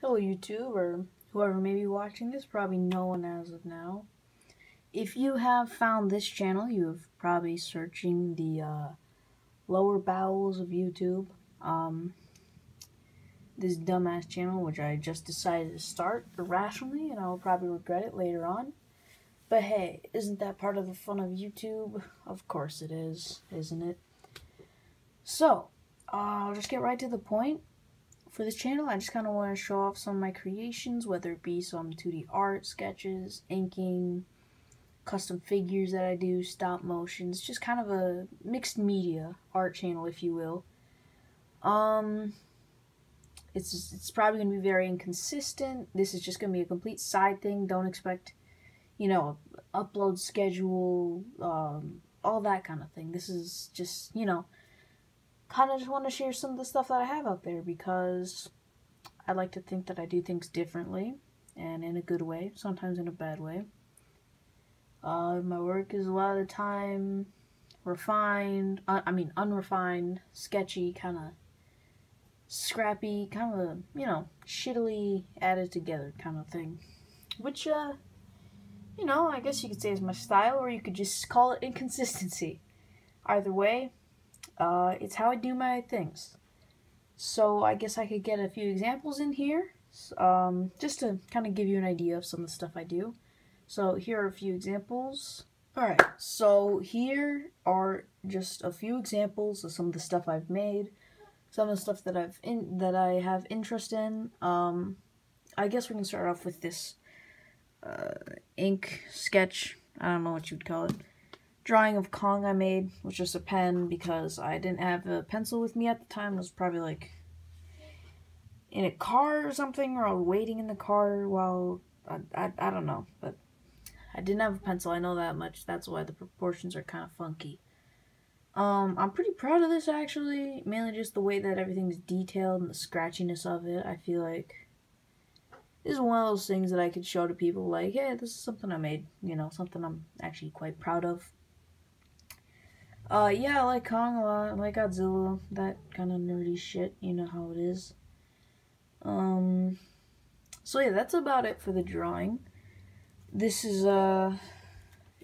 Hello YouTube, or whoever may be watching this, probably no one as of now. If you have found this channel, you have probably searching the lower bowels of YouTube. This dumbass channel, which I just decided to start irrationally, and I will probably regret it later on. But hey, isn't that part of the fun of YouTube? Of course it is, isn't it? So, I'll just get right to the point. For this channel, I just kind of want to show off some of my creations, whether it be some 2D art, sketches, inking, custom figures that I do, stop motions, just kind of a mixed media art channel, if you will. It's probably going to be very inconsistent. This is just going to be a complete side thing. Don't expect, upload schedule, all that kind of thing. This is just, kind of just want to share some of the stuff that I have out there because I like to think that I do things differently and in a good way, sometimes in a bad way. My work is a lot of the time unrefined, sketchy, kind of scrappy, kind of, shittily added together kind of thing. Which, I guess you could say is my style, or you could just call it inconsistency. Either way, it's how I do my things. So I guess I could get a few examples in here, just to kind of give you an idea of some of the stuff I do. So here are a few examples. Alright, so here are just a few examples of some of the stuff I've made, some of the stuff that I have interest in. I guess we can start off with this ink sketch, I don't know what you would call it. Drawing of Kong I made with just a pen because I didn't have a pencil with me at the time. I was probably like in a car or something, or I was waiting in the car while I don't know, but I didn't have a pencil. I know that much. That's why the proportions are kind of funky. I'm pretty proud of this actually, mainly just the way that everything's detailed and the scratchiness of it. I feel like this is one of those things that I could show to people like, hey, this is something I made, something I'm actually quite proud of. Yeah, I like Kong a lot. I like Godzilla, that kind of nerdy shit. You know how it is. So yeah, that's about it for the drawing. This is,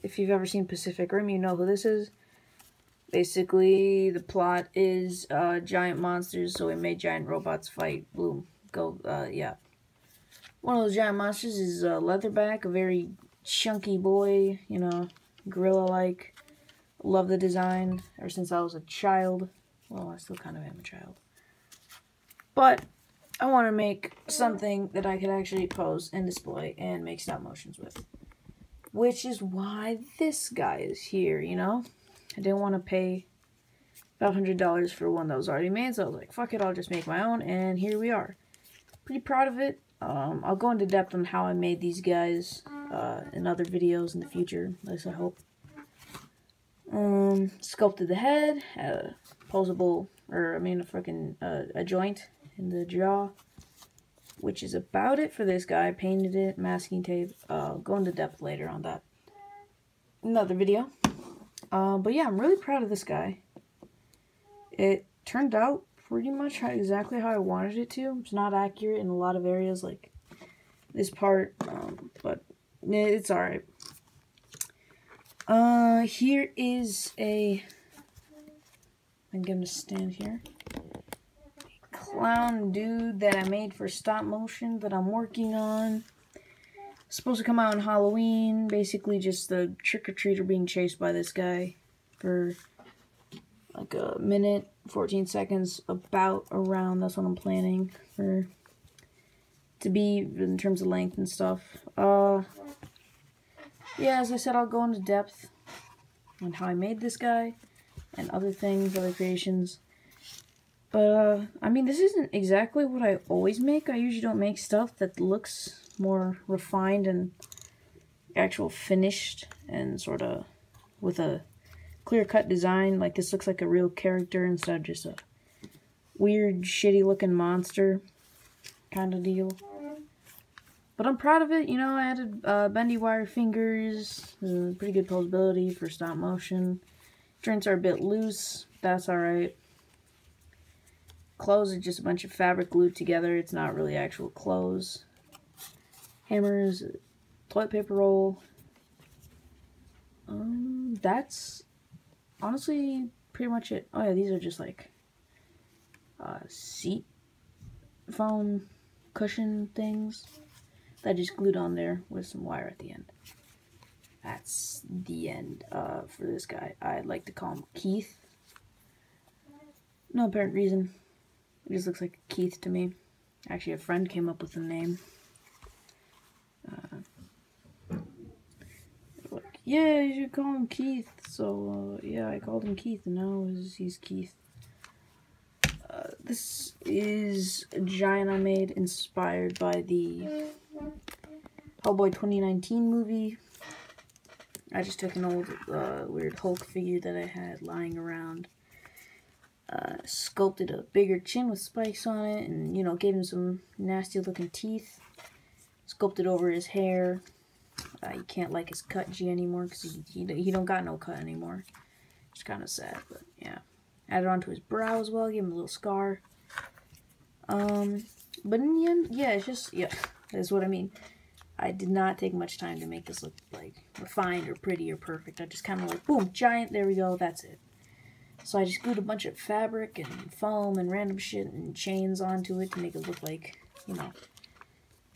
if you've ever seen Pacific Rim, you know who this is. Basically, the plot is, giant monsters, so we made giant robots fight. Boom. Go, yeah. One of those giant monsters is, Leatherback, a very chunky boy, gorilla-like. Love the design ever since I was a child. Well, I still kind of am a child. But I want to make something that I could actually pose and display and make stop motions with. Which is why this guy is here, I didn't want to pay about $100 for one that was already made, so I was like, fuck it, I'll just make my own, and here we are. Pretty proud of it. I'll go into depth on how I made these guys in other videos in the future, at least I hope. Sculpted the head, posable, a joint in the jaw, which is about it for this guy. Painted it, masking tape. Go into depth later on that. Another video. But yeah, I'm really proud of this guy. It turned out pretty much exactly how I wanted it to. It's not accurate in a lot of areas, like this part, but it's alright. Here is I'm gonna stand here. A clown dude that I made for stop motion that I'm working on. It's supposed to come out on Halloween. Basically just the trick-or-treater being chased by this guy for like a minute, 14 seconds, about around. That's what I'm planning for to be in terms of length and stuff. Yeah, as I said, I'll go into depth on how I made this guy and other things, other creations. But, this isn't exactly what I always make. I usually don't make stuff that looks more refined and actual finished and sort of with a clear-cut design. Like, this looks like a real character instead of just a weird, shitty-looking monster kind of deal. But I'm proud of it, I added bendy wire fingers, pretty good posability for stop motion. Joints are a bit loose, that's alright. Clothes are just a bunch of fabric glued together. It's not really actual clothes. Hammers, toilet paper roll. That's honestly pretty much it. Oh yeah, these are just like seat foam cushion things that I just glued on there with some wire at the end. That's the end for this guy. I'd like to call him Keith. No apparent reason. It just looks like Keith to me. Actually, a friend came up with the name. Like, yeah, you should call him Keith. So, yeah, I called him Keith, and now he's Keith. This is a giant I made inspired by the Hellboy 2019 movie. I just took an old weird Hulk figure that I had lying around, sculpted a bigger chin with spikes on it, and, you know, gave him some nasty looking teeth, sculpted over his hair. You can't like his cut G anymore because he don't got no cut anymore. It's kind of sad, but yeah. Added onto his brow as well, gave him a little scar. But in the end, yeah, it's just, yeah, that's what I mean. I did not take much time to make this look like refined or pretty or perfect. I just kind of like, boom, giant, there we go, that's it. So I just glued a bunch of fabric and foam and random shit and chains onto it to make it look like, you know,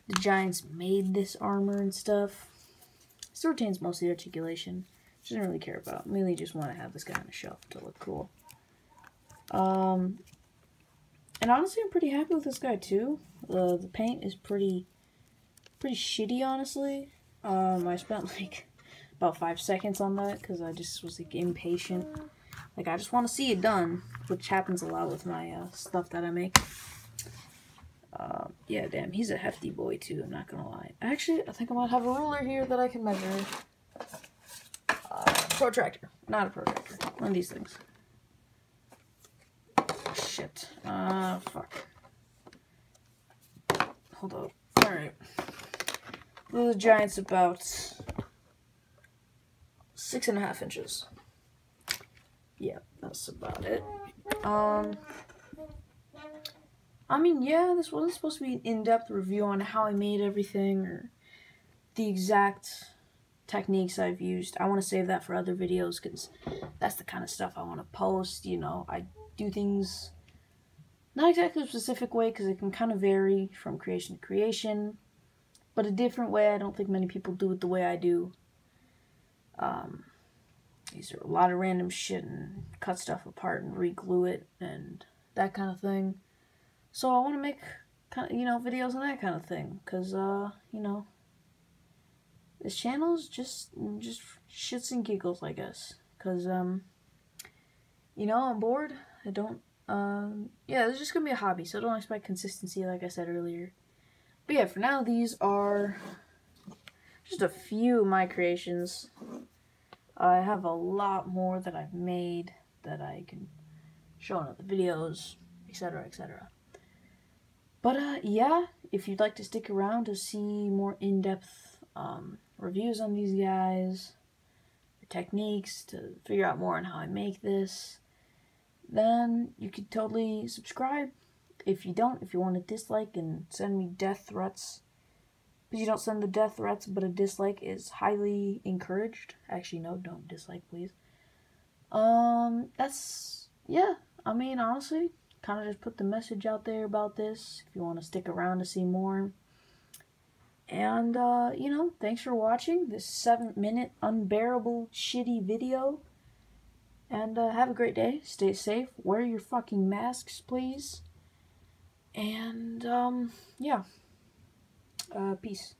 the giants made this armor and stuff. Still retains most of the articulation. Which I didn't really care about. I mainly just want to have this guy on the shelf to look cool. And honestly, I'm pretty happy with this guy too. The paint is pretty shitty, honestly. I spent like about 5 seconds on that because I just was like impatient. Like, I just want to see it done, which happens a lot with my stuff that I make. Yeah, damn, he's a hefty boy too, I'm not gonna lie. Actually, I think I might have a ruler here that I can measure. Protractor, not a protractor, one of these things. Shit, fuck. Hold up, alright. The giant's about 6.5 inches. Yeah, that's about it. I mean, yeah, this wasn't supposed to be an in-depth review on how I made everything or the exact techniques I've used. I want to save that for other videos because that's the kind of stuff I want to post. You know, I do things not exactly a specific way because it can kind of vary from creation to creation, but a different way. I don't think many people do it the way I do. These are a lot of random shit and cut stuff apart and re-glue it and that kind of thing. So I want to make, kind of, you know, videos on that kind of thing, because, you know, this channel is just shits and giggles, I guess, because, you know, I'm bored. I don't, yeah, it's just going to be a hobby, so don't expect consistency, like I said earlier. But yeah, for now, these are just a few of my creations. I have a lot more that I've made that I can show in other videos, etc., etc. But, yeah, if you'd like to stick around to see more in-depth reviews on these guys, or techniques, to figure out more on how I make this, then you could totally subscribe. If you don't, if you want to dislike and send me death threats, because you don't send the death threats, but a dislike is highly encouraged. Actually, no, don't dislike, please. That's, yeah, I mean, honestly, kind of just put the message out there about this, if you want to stick around to see more. And, you know, thanks for watching this 7-minute unbearable shitty video. And, have a great day. Stay safe. Wear your fucking masks, please. And, yeah. Peace.